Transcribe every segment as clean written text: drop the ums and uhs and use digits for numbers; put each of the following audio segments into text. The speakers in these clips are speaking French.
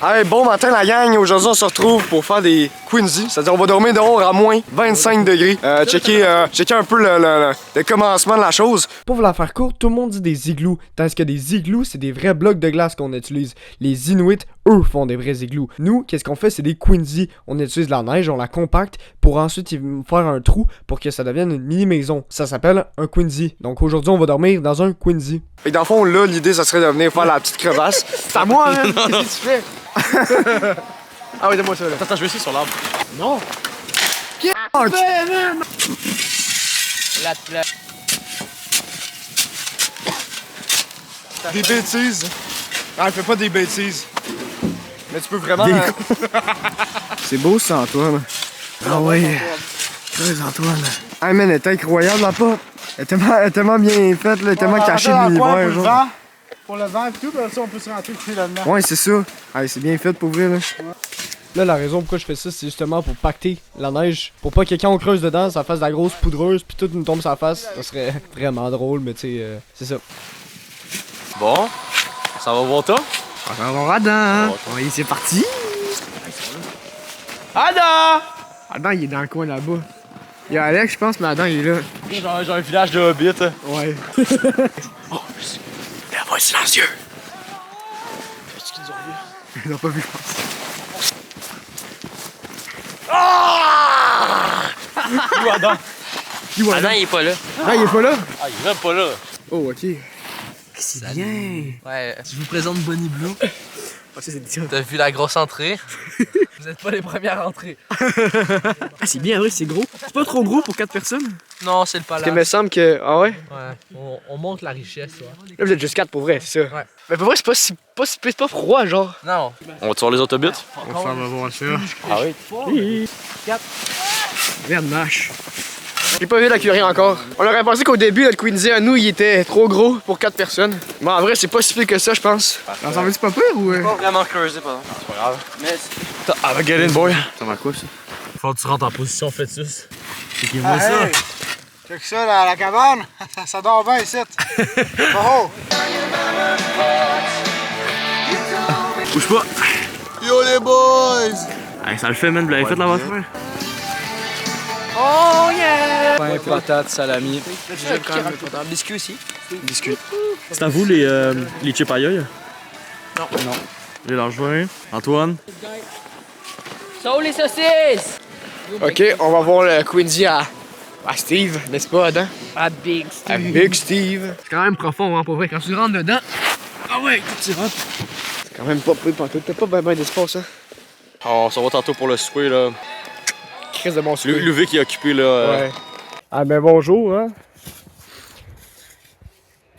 Hey, bon matin la gang, aujourd'hui on se retrouve pour faire des Quincy, c'est-à-dire on va dormir dehors à moins 25 degrés. Checker un peu le commencement de la chose. Pour vous la faire courte, tout le monde dit des igloos, tandis que des igloos c'est des vrais blocs de glace qu'on utilise. Les Inuits, eux, font des vrais igloos. Nous, qu'est-ce qu'on fait, c'est des Quincy. On utilise la neige, on la compacte pour ensuite faire un trou pour que ça devienne une mini-maison. Ça s'appelle un Quincy. Donc aujourd'hui on va dormir dans un Quincy. Et dans le fond là, l'idée ça serait de venir faire la petite crevasse. C'est à moi, hein? Qu'est-ce que tu fais? Ah oui, donne-moi ça là. Attends, je vais essayer sur l'arbre. Non! Des bêtises! Ah, fais pas des bêtises! Mais tu peux vraiment. C'est beau ça, Antoine. Ah oui! Creuse, Antoine. Ah, man, elle est incroyable la porte! Elle est tellement bien faite, là, elle est tellement cachée de l'univers, genre. Pour le vent et tout, ben ça on peut se rentrer là-dedans. Ouais, c'est ça. Ah, c'est bien fait pour vrai, là. Ouais. Là, la raison pourquoi je fais ça, c'est justement pour pacter la neige. Pour pas que quand on creuse dedans, ça fasse de la grosse poudreuse puis tout nous tombe sur la face. Ça serait vraiment drôle, mais tu sais, c'est ça. Bon, ça va voir toi? On va voir Adam. Oui, c'est parti. Adam! Adam, il est dans le coin là-bas. Il y a Alex, je pense, mais Adam, il est là. J'ai un village de hobbits. Ouais. Oh, la voix est silencieux. Est-ce qu'ils nous ont vu? Ils l'ont pas vu, je pense. Où Adam? Adam, il est pas là. Ah, il est pas là? Ah, il est même pas là. Oh, ok. C'est bien. Ouais, je vous présente Bonnie Blue. Ah, ça, c'est bien. T'as vu la grosse entrée? Vous êtes pas les premières entrées. Ah, c'est bien, vrai, c'est gros. C'est pas trop gros pour 4 personnes? Non, c'est le palace. Il me semble que. Ah ouais? Ouais, on montre la richesse, ouais. Là, vous êtes juste 4 pour vrai, c'est ça? Ouais. Mais pour vrai, c'est pas froid, genre. Non. On va-tu voir les autres hobbits? On s'en va voir ça. Ah oui? 4. Merde, mâche. J'ai pas vu la curie encore. On aurait pensé qu'au début, notre Quincy à nous, il était trop gros pour 4 personnes. Mais en vrai, c'est pas si pire que ça, je pense. Ça s'en va-tu pas pire ou. Pas vraiment creusé, pardon. C'est pas grave. Mais Ah, va get in, boy. Ça va quoi, ça? Faut que tu rentres en position fœtus. C'est qui Ah, hey! Check ça là, à la cabane. Ça dort bien ici. Oh! Bouge pas. Yo les boys! Hey, ça le fait, man. Vous l'avez fait là-bas, frère? oh yeah! Pain, patate, salami. J'ai quand même un biscuit aussi. Biscuit. C'est à vous les chips à yoy? Non. Non. J'ai leur joint. Antoine. Sauve les saucisses! Ok, on va voir le Quincy à Steve, n'est-ce pas, Adam? À Big Steve. À Big Steve. C'est quand même profond, hein, pour vrai. Quand tu rentres dedans. Ah ouais, quand tu rentres. C'est quand même pas peu pantoute. T'as pas ben d'espace, hein? On s'en va tantôt pour le souper, là. Crise de bon souper. Le V qui est occupé, là. Ouais. Ah ben bonjour, hein.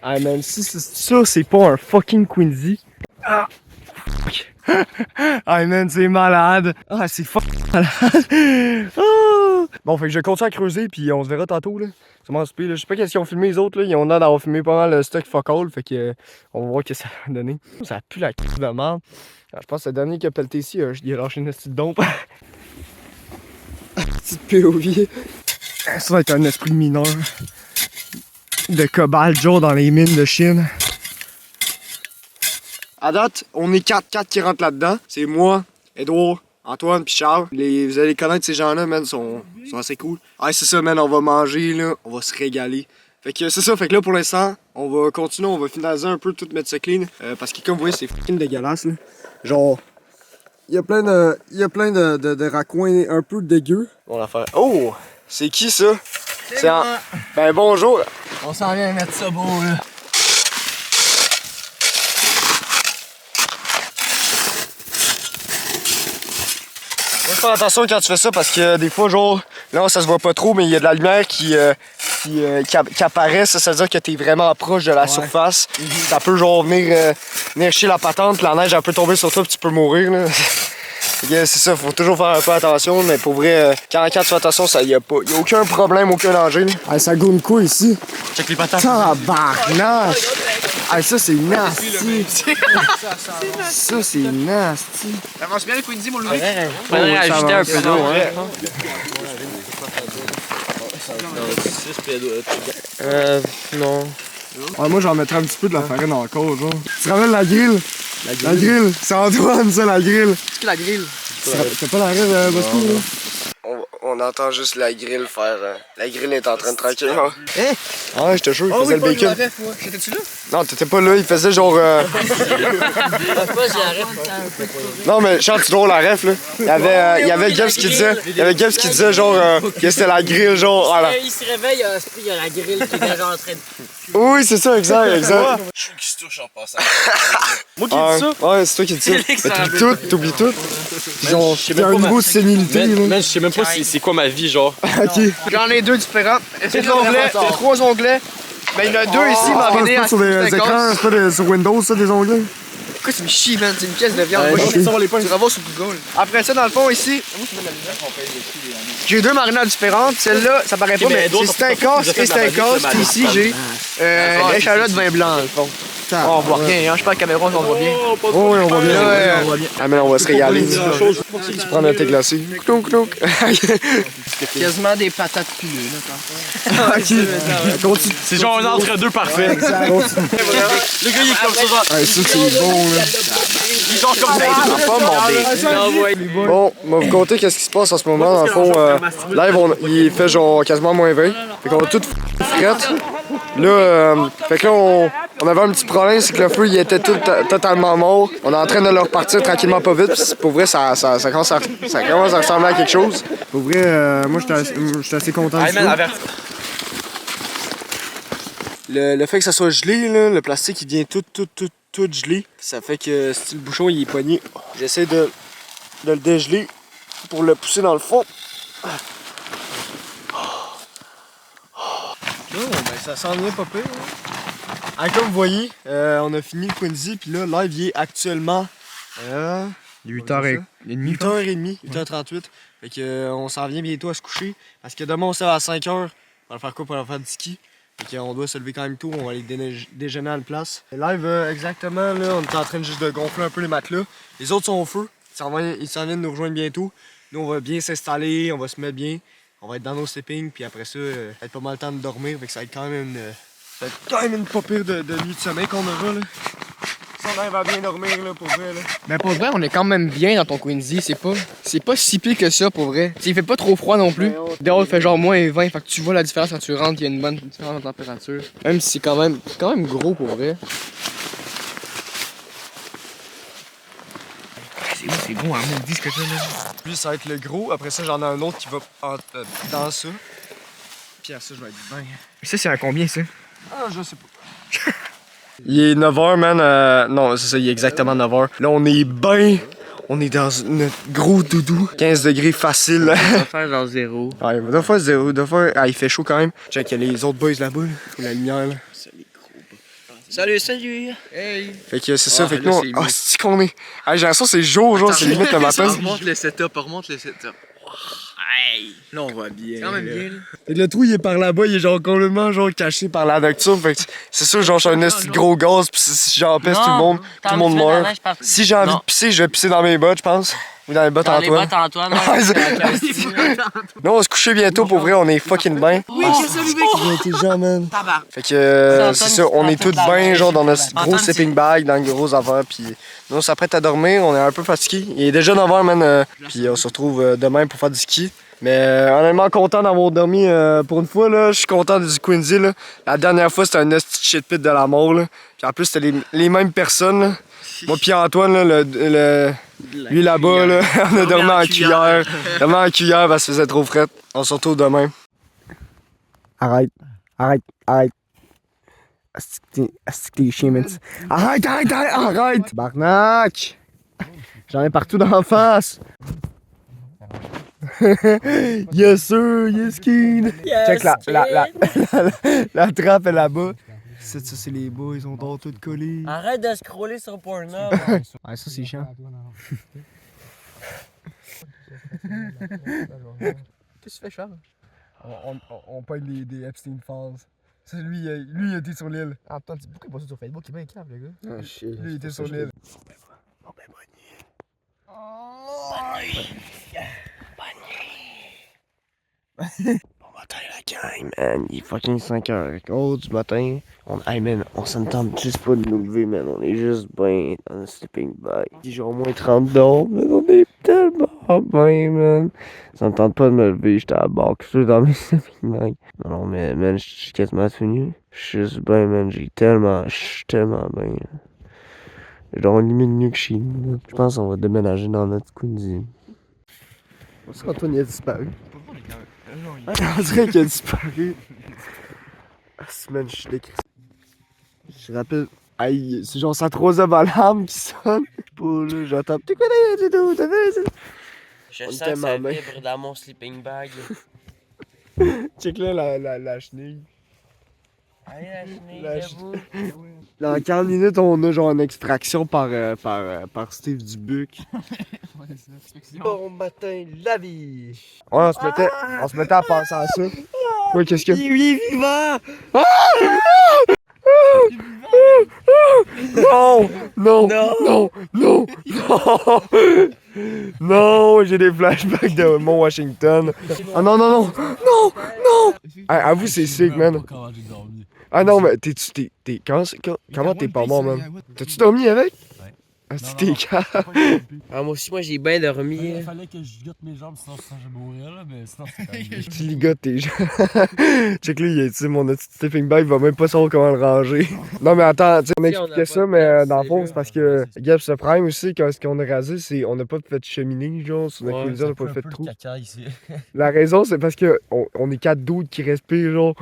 Ah man, si ça c'est pas un fucking Quincy. Ah. Ah man, c'est malade. Ah, c'est fucking malade. Ah. Bon, fait que je continue à creuser puis on se verra tantôt là. C'est mon souper là. Je sais pas qu'est-ce qu'ils ont filmé les autres là. Ils ont l'air d'avoir filmé pas mal le stock fuck all. Fait que on va voir ce que ça va donner. Ça pue la c*** de merde. Alors, je pense que le dernier qui a pelleté ici, il a lâché une petite dompe. Petite POV. Ça va être un esprit mineur. De cobalt, genre dans les mines de Chine. À date, on est 4 qui rentrent là-dedans. C'est moi, Edouard, Antoine puis Charles. Vous allez connaître ces gens-là, man, sont assez cool. Ah, c'est ça, man, on va manger, là, on va se régaler. Fait que c'est ça, fait que là, pour l'instant, on va continuer, on va finaliser un peu, tout mettre ça clean. Parce que comme vous voyez, c'est fucking dégueulasse, là. Genre, il y a plein de raccoins un peu dégueux. On va faire. Oh! C'est qui ça? C'est un. Ben bonjour! On s'en vient mettre ça beau, là. Faut faire attention quand tu fais ça parce que des fois, genre, là ça se voit pas trop, mais il y a de la lumière qui apparaît, ça veut dire que t'es vraiment proche de la surface. Ça peut genre venir chier la patente, la neige elle peut tomber sur toi et tu peux mourir. Là. C'est ça, faut toujours faire un peu attention, mais pour vrai, quand tu fais attention, il y a aucun problème, aucun danger. Ah, ça goûte quoi ici? Check les patates. Tabarnak! Ah, ça c'est nasty! Ça c'est nasty! Ça marche bien le Quincy, mon Louis? Faudrait ajouter un peu d'eau, hein. Non. Ouais, moi j'en mettrais un petit peu de la farine encore, genre. Tu te rappelles la grille? La grille. C'est Antoine, ça, la grille. C'est qui la grille? C'est pas la grille, Moscou, là? On entend juste la grille faire. La grille est en train de tranquillement. Hein? Ah ouais, j'étais chaud, il faisait le bacon. J'étais-tu là? Non, t'étais pas là, il faisait genre. Non, mais Charles, tu drôle la ref, là. Il y avait Gibbs qui disait genre que c'était la grille, genre. Voilà. Il se réveille, il y a la grille qui est déjà en train de. Oui, c'est ça, exact. Je suis qui se touche en passant. Moi qui dis ça? Ouais, c'est toi qui dis ça. Mais t'oublies tout. Genre, il y a un niveau de sénilité, là. Je sais même pas c'est quoi ma vie, genre. Ok. J'en ai deux différents. C'est l'onglet, c'est 3 onglets. Mais il y en a deux ici, marinés à sur des écrans, c'est pas sur Windows, ça, des onglets? Pourquoi tu me chies, man? C'est une pièce de viande. Moi, ok. tu vas voir sur Google. Après ça, dans le fond, ici, j'ai deux marinades différentes. Celle-là, ça paraît pas, mais c'est steakhouse et steakhouse. Puis ici, j'ai l'échalote vin blanc, dans le fond. On voit rien, hein. Je sais pas la caméra, on voit bien. Oh, oui, on voit bien. Ah, mais on va se régaler. Tu prends un thé glacé. Clonk, clonk. Quasiment des patates pilées, là. Continue. C'est genre un entre-deux parfait. Le gars, il est comme ça. Ah, ça, c'est bon, là. Il est genre comme ça. Bon, on va vous conter qu'est-ce qui se passe en ce moment. Dans le fond, live, il fait genre quasiment moins 20. Fait qu'on va tout frette. Là, fait que là, on avait un petit problème, c'est que le feu, il était totalement mort. On est en train de le repartir tranquillement pas vite. Pis pour vrai, ça commence à ressembler à quelque chose. Pour vrai, moi, j'étais assez content de ça. Le fait que ça soit gelé, là, le plastique, il vient tout gelé. Ça fait que si le bouchon, il est poigné, j'essaie de le dégeler pour le pousser dans le fond. Ben, ça s'en vient pas pire. Ah, comme vous voyez, on a fini le Quincy, puis là, live, il est actuellement 8h30. 8h38. Fait que, on s'en vient bientôt à se coucher. Parce que demain, on se lève à 5h. On va le faire quoi pour aller faire du ski? Fait qu'on doit se lever quand même tôt, on va aller déjeuner à la place. Et live, exactement, là, on est en train juste de gonfler un peu les matelas. Les autres sont au feu. Ils s'en viennent nous rejoindre bientôt. Nous, on va bien s'installer, on va se mettre bien. On va être dans nos sleepings, puis après ça, ça va être pas mal le temps de dormir. Fait que ça va être quand même une pas pire de nuit de sommeil qu'on aura, là. Si on arrive à bien dormir, là, pour vrai, là. Mais pour vrai, on est quand même bien dans ton Quincy. C'est pas si pire que ça, pour vrai. T'sais, il fait pas trop froid non plus. Dehors, il fait genre moins 20. Fait que tu vois la différence quand tu rentres, il y a une bonne différence de température. Même si c'est quand même gros, pour vrai. C'est bon, hein, on dit ce que t'as là. Lui, ça va être le gros. Après ça, j'en ai un autre qui va dans ça. Puis à ça, je vais être bien. Ça, c'est à combien, ça? Ah, je sais pas. Il est 9h, man. Non, c'est ça, il est exactement 9h. Là, on est bien. On est dans notre gros doudou. 15 degrés facile. On va faire genre 0. Ouais, il va faire 0. Ah, il fait chaud quand même. Check, il y a les autres boys là-bas. Là. La lumière, là. Salut! Hey! Fait que c'est ça, Ah, fait que là, nous, c'est ah, c'est qu'on est. Ah, j'ai l'impression que c'est jour, genre, c'est limite le matin. Remonte le setup. Hey! Là, on voit bien. C'est quand même bien, là. Fait que le trou, il est par là-bas, il est genre complètement genre caché par la nocturne. Fait que c'est sûr, genre, je suis un esti de gros gaz, pis si j'en pisse, tout le monde meurt. Si j'ai envie de pisser, je vais pisser dans mes bottes, je pense. Ou dans les bottes Dans les Antoine. bottes Antoine. Nous, on va se coucher bientôt, pour vrai, on est fucking bien. Oui, c'est ça, lui, C'est intelligent, man. Tabac. Fait que c'est ça, on est Antoine, tous bien, genre, dans notre Antoine, gros sleeping bag, dans le gros avant, pis nous, on s'apprête à dormir, on est un peu fatigué. Il est déjà 9h, man, pis on se retrouve demain pour faire du ski. Mais honnêtement, content d'avoir dormi pour une fois, là. Je suis content du Quincy, là. La dernière fois, c'était un esti shit pit de la mort, là. Puis en plus, c'était les mêmes personnes, là. Moi pis Antoine, là, lui là-bas, là, on a dormi en cuillère. Dormi en cuillère parce que ça faisait trop fret. On se retrouve demain. Arrête. Asti que t'es chien, man. Arrête! Barnac! J'en ai partout dans la face. Yes sir, yes kid. Check la trappe est là-bas. Ça, c'est les bas, ils sont tous collés. Arrête de scroller sur Pornhub. Ouais, ça c'est chiant. Qu'est-ce que tu fais, Charles? On pogne des Epstein Falls. Ça, lui, il était sur l'île. Ah, putain, pourquoi il passe sur Facebook? Il est bien câble, le gars. Ah, shit. Lui, il était sur l'île. Bon, ben, bonne nuit. Bon matin, la gang. Hey man, il est fucking 5h15 du matin. Hey man, on s'entend juste pas de nous lever, man. On est juste bien dans le sleeping bag. Il est genre moins 30 d'or, mais on est tellement bien, man. Ça me tente pas de me lever, j'étais à bord, que dans mes sleeping bags. Non, mais man, je suis quasiment fini. Je suis juste bien, man. Je suis tellement bien. Genre, limite mieux que chez nous. Je pense qu'on va déménager dans notre Quincy. On sait qu'Antoine il a disparu. On dirait qu'il a disparu. Ah, man, je suis décrit. Je rappelle. Aïe, c'est genre sa troisième alarme qui sonne. Je sais pas, là, j'entends. Tu connais, tu Je On sens était que ça maman. vibre dans mon sleeping bag. check là la chenille. Allez, la chenille, La debout. Dans 40 minutes, on a genre une extraction par Steve Dubuc. Bon matin, la vie! Ouais, on se mettait à penser à ça. Ouais, qu'est-ce que. Il est vivant! Non! Non! Non! Non! Non! Non! J'ai des flashbacks de Mont Washington. Ah non, non, non! Non! Non! Ah, avoue, c'est sick, man. Ah non, mais comment t'es pas mort, man? T'as-tu dormi avec? Ah, c'était calme. Ah, moi aussi, j'ai bien dormi. Il fallait que je gotte mes jambes, sinon je vais mourir, là, mais sinon c'est pas grave. Tu ligotes tes gens. Check là, tu sais, mon petit sleeping bag va même pas savoir comment le ranger. Non, mais attends, tu sais, on expliquait ça, mais dans le fond, c'est parce que Gab se prime aussi, quand ce qu'on a rasé, c'est on n'a pas fait de cheminée, genre, sur notre collision, on n'a pas fait de trou. caca ici. La raison, c'est parce que on est 4 doutes qui respirent, genre.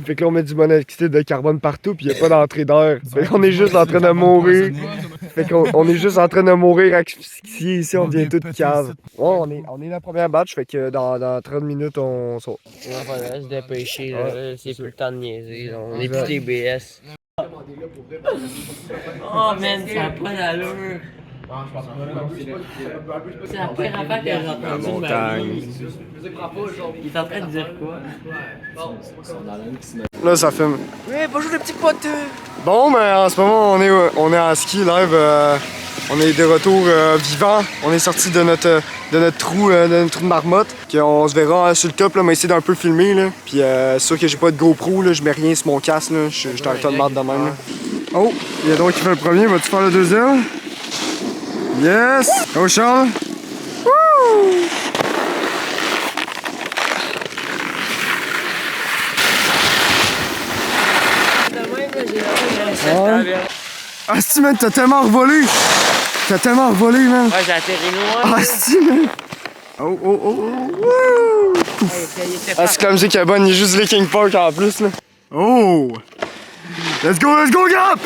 Fait que là, on met du monoxyde de carbone partout, pis y a pas d'entrée d'air. Fait qu'on est juste en train de mourir. Fait qu'on est juste en train de mourir asphyxié ici, on devient toute cave. Ouais, on est la première batch, fait que dans 30 minutes, on saute. On va se dépêcher, là. C'est plus le temps de niaiser, là. On est plus des BS. Oh, man, ça a pas d'allure. C'est la pire affaire que j'ai entendue de ma vie. Il est en train de dire quoi? Là, ça filme. Oui, bonjour les petits potes! Bon, mais en ce moment, on est en ski live. On est de retour vivant. On est sorti de notre trou de marmotte. On se verra sur le top, là, on va essayer d'un peu filmer. Là. Puis c'est sûr que j'ai pas de GoPro, là, je mets rien sur mon casque. Là. Je suis un tas de marde de même. Là. Oh, il y a d'autres qui fait le premier. Vas-tu faire le deuxième? Yes! Oh, Charles! Wouh! Ah, si, man, t'as tellement revolé! T'as tellement revolé, man! Ouais, j'ai atterri loin. Ah, si, man! Oh, oh, oh, oh! Wouh! Ah, c'est que la musique est bonne, il y a juste Linkin Park en plus, là. Oh! Let's go, Gap!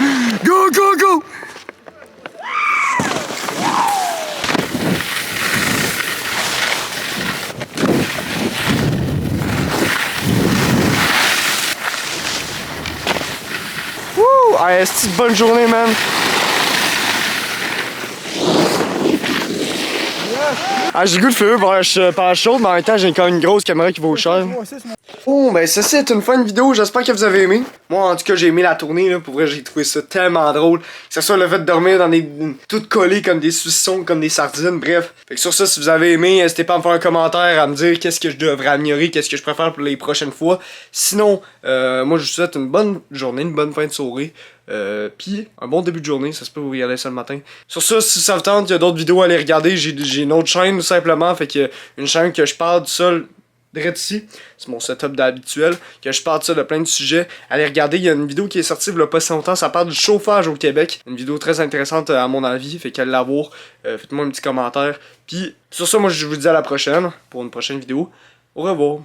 Go, go, go! Wouh! Ah, c'est une bonne journée, man! Ah, j'ai le goût de feu par la chaude, mais en même temps, j'ai quand même une grosse caméra qui vaut cher. Bon, ben, ceci est une fin de vidéo. J'espère que vous avez aimé. Moi, en tout cas, j'ai aimé la tournée, là. Pour vrai, j'ai trouvé ça tellement drôle. Que ce soit le fait de dormir dans des. Toutes collées comme des saucissons, comme des sardines, bref. Fait que sur ça, si vous avez aimé, n'hésitez pas à me faire un commentaire, à me dire qu'est-ce que je devrais améliorer, qu'est-ce que je préfère pour les prochaines fois. Sinon, moi, je vous souhaite une bonne journée, une bonne fin de soirée. Puis un bon début de journée, ça se peut vous regarder ça le matin. Sur ça, si ça vous tente, il y a d'autres vidéos à aller regarder. J'ai une autre chaîne tout simplement, fait que une chaîne que je parle du sol direct ici, c'est mon setup d'habituel, que je parle de ça de plein de sujets. Allez regarder, il y a une vidéo qui est sortie il y a pas si longtemps, ça parle du chauffage au Québec. Une vidéo très intéressante à mon avis, fait qu'allez la voir. Faites-moi un petit commentaire. Puis sur ça, moi je vous dis à la prochaine pour une prochaine vidéo. Au revoir.